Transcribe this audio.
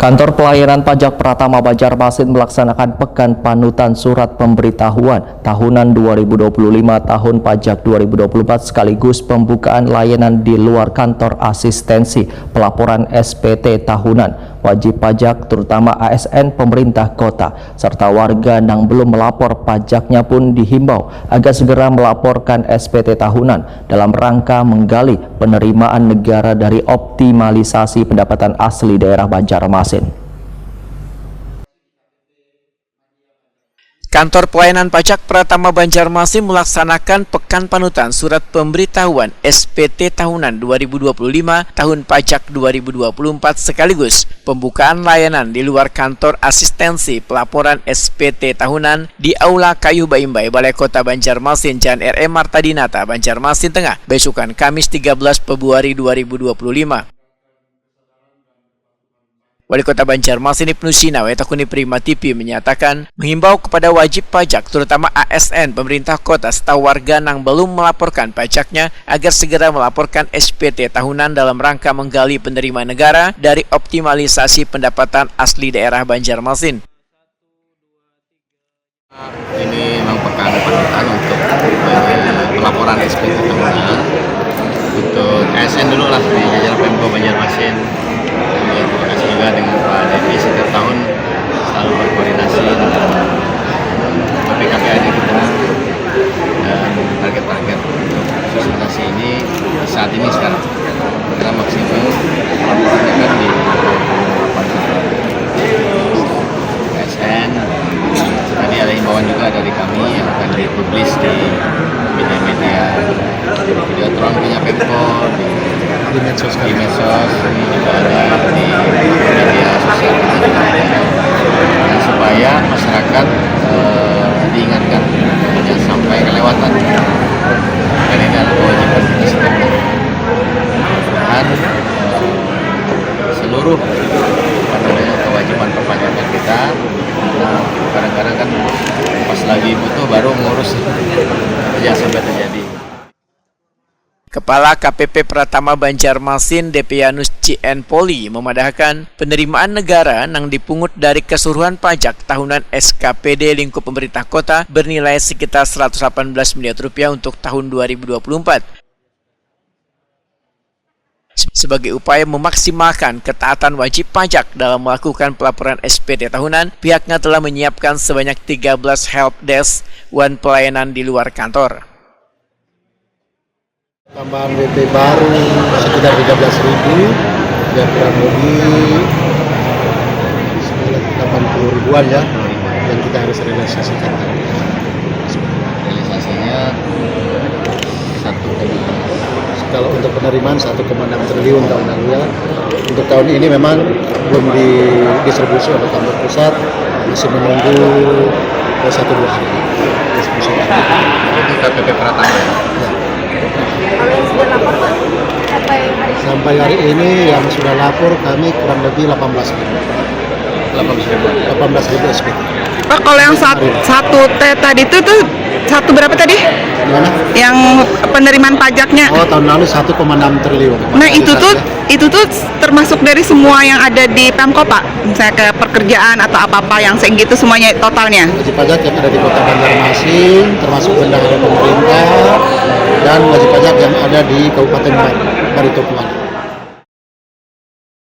Kantor Pelayanan Pajak Pratama Banjarmasin melaksanakan Pekan Panutan Surat Pemberitahuan Tahunan 2025 Tahun Pajak 2024 sekaligus pembukaan layanan di luar kantor asistensi pelaporan SPT tahunan wajib pajak terutama ASN pemerintah kota serta warga yang belum melapor pajaknya pun dihimbau agar segera melaporkan SPT tahunan dalam rangka menggali penerimaan negara dari optimalisasi pendapatan asli daerah Banjarmasin. Kantor Pelayanan Pajak Pratama Banjarmasin melaksanakan Pekan Panutan Surat Pemberitahuan SPT Tahunan 2025 Tahun Pajak 2024 sekaligus pembukaan layanan di luar kantor asistensi pelaporan SPT Tahunan di Aula Kayu Baimbai Balai Kota Banjarmasin Jalan R.E. Marta Dinata, Banjarmasin Tengah, besokan Kamis 13 Februari 2025. Wali Kota Banjarmasin Ibnu Sina Wetakuni Prima TV menyatakan menghimbau kepada wajib pajak terutama ASN pemerintah kota serta warga yang belum melaporkan pajaknya agar segera melaporkan SPT tahunan dalam rangka menggali penerimaan negara dari optimalisasi pendapatan asli daerah Banjarmasin. Ini memang pekan panutan untuk pelaporan SPT tahunan untuk ASN dulu lah di jajaran Pemko Banjarmasin. Terima kasih juga dengan Pak Devi setiap tahun selalu berkoordinasi dengan BPKPAD kita dan target-target untuk sosialisasi ini saat ini sekarang kita maksimum pelaporannya kan di 28 ASN. Tadi ada himbauan juga dari kami yang akan dipublis di media-media Videotron punya Pemko di medsos, ini juga ada di media sosial dan supaya masyarakat diingatkan jangan sampai kelewatan dan ini adalah kewajiban kita setiap dan seluruh kewajiban perpajakan kita kadang-kadang kan pas lagi butuh baru ngurus jangan sampai terjadi. Kepala KPP Pratama Banjarmasin Depianus CN Poli memadahkan penerimaan negara yang dipungut dari keseluruhan pajak tahunan SKPD lingkup pemerintah kota bernilai sekitar Rp118 miliar untuk tahun 2024. Sebagai upaya memaksimalkan ketaatan wajib pajak dalam melakukan pelaporan SPT tahunan, pihaknya telah menyiapkan sebanyak 13 help desk one pelayanan di luar kantor. Tambahan WP baru sekitar 13.000 dan kurang lebih 80 ribuan ya yang kita harus realisasikan. Realisasinya 1, kalau untuk penerimaan 1,6 triliun tahun lalu ya. Untuk tahun ini memang belum didistribusi oleh kantor pusat, masih menunggu 1-2 hari distribusi. Itu KPP Pratama ya? Sampai hari ini yang sudah lapor kami kurang lebih 18.000 SPT. Pak, kalau yang satu T tadi itu tuh satu berapa tadi? Gimana? Yang penerimaan pajaknya. Oh, tahun lalu 1,6 triliun. Nah, itu tuh termasuk dari semua yang ada di Pemko, Pak. Misalnya kayak pekerjaan atau apa-apa yang segitu semuanya totalnya. Wajib pajak yang ada di Kota Banjarmasin termasuk bendahara pemerintah dan wajib pajak yang ada di Kabupaten Baritokuala.